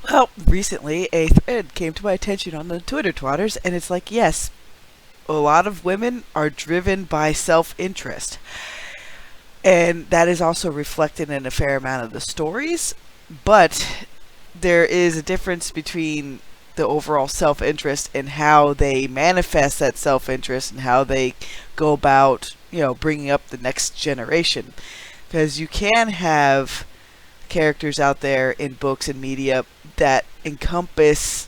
Well, recently a thread came to my attention on the Twitter twatters, and it's like, yes, a lot of women are driven by self-interest. And that is also reflected in a fair amount of the stories, but there is a difference between the overall self-interest and how they manifest that self-interest and how they go about, bringing up the next generation. Because you can have characters out there in books and media that encompass,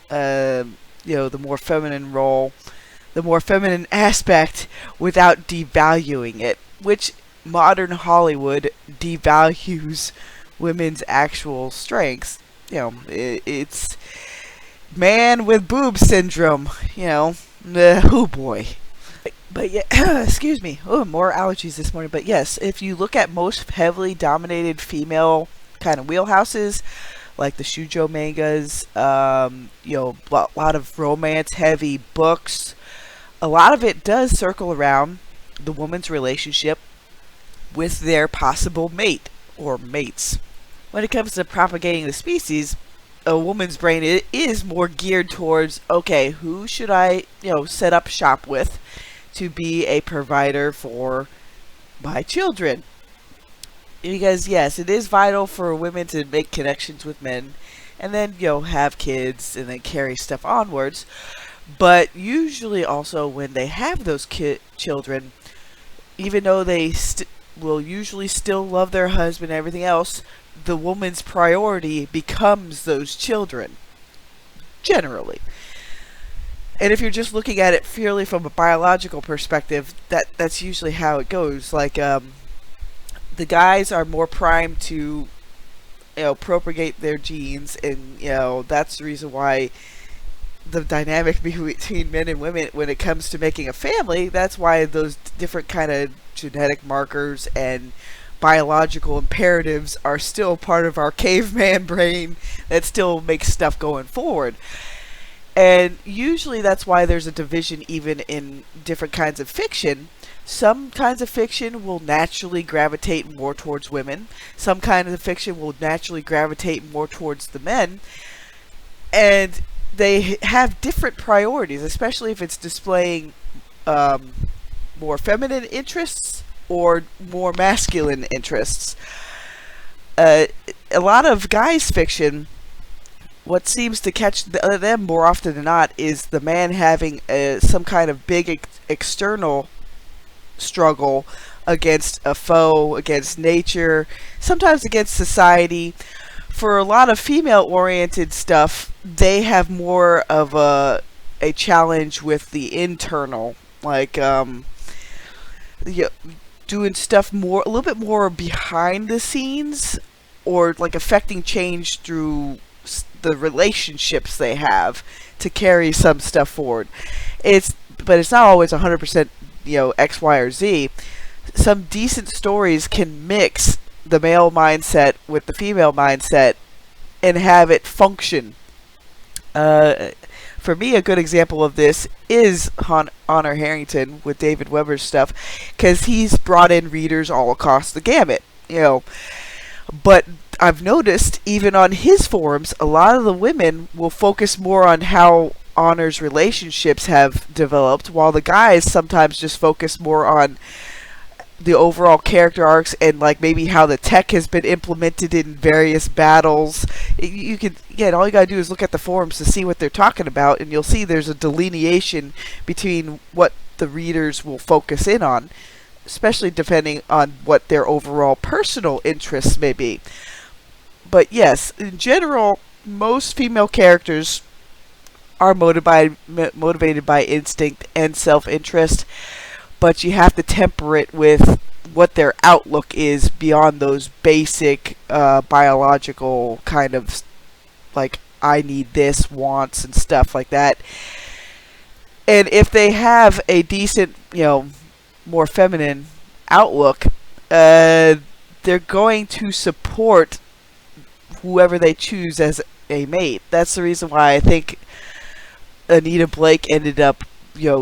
uh, the more feminine role, the more feminine aspect without devaluing it, which modern Hollywood devalues women's actual strengths. It's man with boob syndrome. Oh boy. But yeah, excuse me. Oh, more allergies this morning. But yes, if you look at most heavily dominated female kind of wheelhouses, like the shoujo mangas, a lot of romance heavy books, a lot of it does circle around the woman's relationship with their possible mate or mates. When it comes to propagating the species, a woman's brain is more geared towards, okay, who should I, set up shop with to be a provider for my children? Because yes, it is vital for women to make connections with men and then, have kids and then carry stuff onwards. But usually also when they have those children, even though they will usually still love their husband and everything else, the woman's priority becomes those children, generally. And if you're just looking at it purely from a biological perspective, that's usually how it goes. Like, the guys are more primed to, propagate their genes, and, that's the reason why the dynamic between men and women when it comes to making a family, that's why those different kind of genetic markers and biological imperatives are still part of our caveman brain that still makes stuff going forward. And usually that's why there's a division even in different kinds of fiction. Some kinds of fiction will naturally gravitate more towards women. Some kinds of fiction will naturally gravitate more towards the men. And they have different priorities, especially if it's displaying more feminine interests or more masculine interests. A lot of guys' fiction, what seems to catch them more often than not is the man having some kind of big external struggle against a foe, against nature, sometimes against society. For a lot of female-oriented stuff, they have more of a challenge with the internal, like doing stuff more, a little bit more behind the scenes, or like affecting change through the relationships they have to carry some stuff forward. But it's not always 100%, X, Y, or Z. Some decent stories can mix the male mindset with the female mindset and have it function. For me, a good example of this is Honor Harrington with David Weber's stuff, because he's brought in readers all across the gamut, But I've noticed, even on his forums, a lot of the women will focus more on how Honor's relationships have developed, while the guys sometimes just focus more on the overall character arcs and like maybe how the tech has been implemented in various battles. You can, again, all you gotta do is look at the forums to see what they're talking about, and you'll see there's a delineation between what the readers will focus in on, especially depending on what their overall personal interests may be. But yes, in general, most female characters are motivated by instinct and self-interest, but you have to temper it with what their outlook is beyond those basic biological kind of like I need this wants and stuff like that. And if they have a decent, more feminine outlook, they're going to support whoever they choose as a mate. That's the reason why I think Anita Blake ended up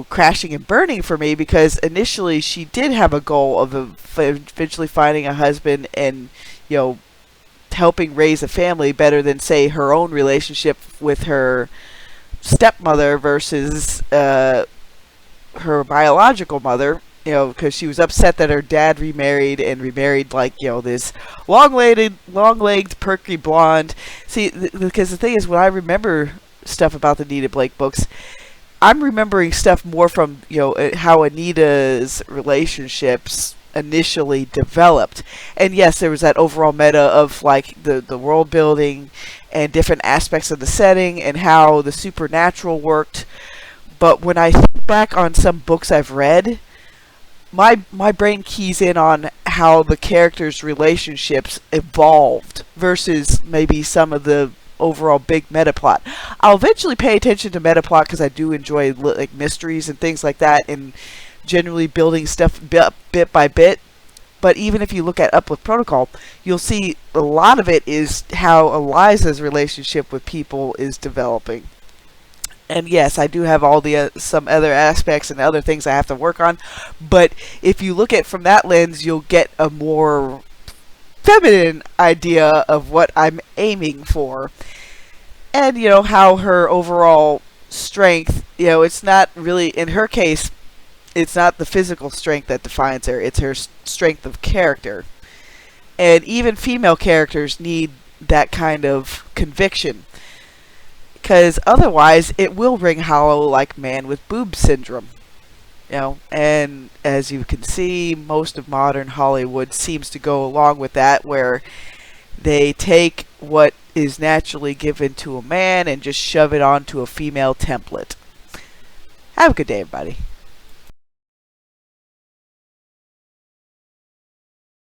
crashing and burning for me, because initially she did have a goal of eventually finding a husband and helping raise a family better than, say, her own relationship with her stepmother versus her biological mother, you know, because she was upset that her dad remarried and remarried, like, you know, this long-legged, perky blonde. See, because the thing is, when I remember stuff about the Anita Blake books, I'm remembering stuff more from, you know, how Anita's relationships initially developed. And yes, there was that overall meta of, like, the world building and different aspects of the setting and how the supernatural worked. But when I think back on some books I've read, my brain keys in on how the characters' relationships evolved versus maybe some of the overall big meta plot. I'll eventually pay attention to meta plot because I do enjoy, like, mysteries and things like that, and generally building stuff bit by bit. But even if you look at Uplift Protocol, you'll see a lot of it is how Eliza's relationship with people is developing. And yes, I do have all the some other aspects and other things I have to work on. But if you look at it from that lens, you'll get a more feminine idea of what I'm aiming for. And, you know, how her overall strength, you know, it's not really, in her case, it's not the physical strength that defines her. It's her strength of character. And even female characters need that kind of conviction, because otherwise it will ring hollow like man with boob syndrome. You know, and as you can see, most of modern Hollywood seems to go along with that, where they take what is naturally given to a man and just shove it onto a female template. Have a good day, everybody.